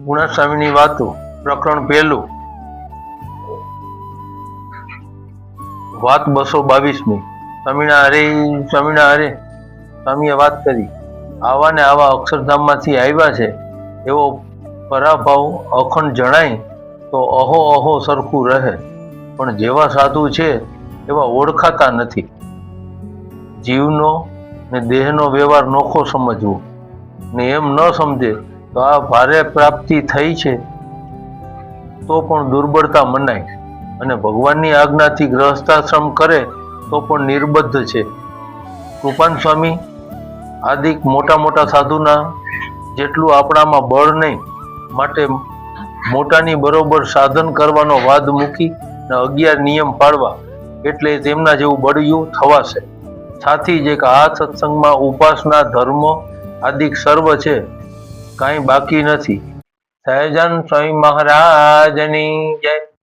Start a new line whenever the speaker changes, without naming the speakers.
ગુણાસ્વામીની વાતો પ્રકરણ 1 વાત 222મી સ્વામિના હરે સ્વામીએ વાત કરી, આવા ને આવા અક્ષરધામમાંથી આવ્યા છે એવો પરાભાવ અખંડ જણાય તો અહો અહો સરખું રહે, પણ જેવા સાધુ છે એવા ઓળખાતા નથી. જીવનો ને દેહનો વ્યવહાર નોખો સમજવો ને એમ ન સમજે તો આ ભારે પ્રાપ્તિ થઈ છે તો પણ દુર્બળતા મનાય, અને ભગવાનની આજ્ઞાથી ગ્રહસ્થાશ્રમ કરે તો પણ નિર્બદ્ધ છે. કૃપાન સ્વામી આદિક મોટા મોટા સાધુના જેટલું આપણામાં બળ નહીં, માટે મોટાની બરોબર સાધન કરવાનો વાદ મૂકી ને 11 નિયમ પાડવા, એટલે તેમના જેવું બળિયું થવાશે. સાથી જે કે આ સત્સંગમાં ઉપાસના ધર્મ આદિક સર્વ છે, કાંઈ બાકી નથી. સહજાન સ્વામી મહારાજની જય.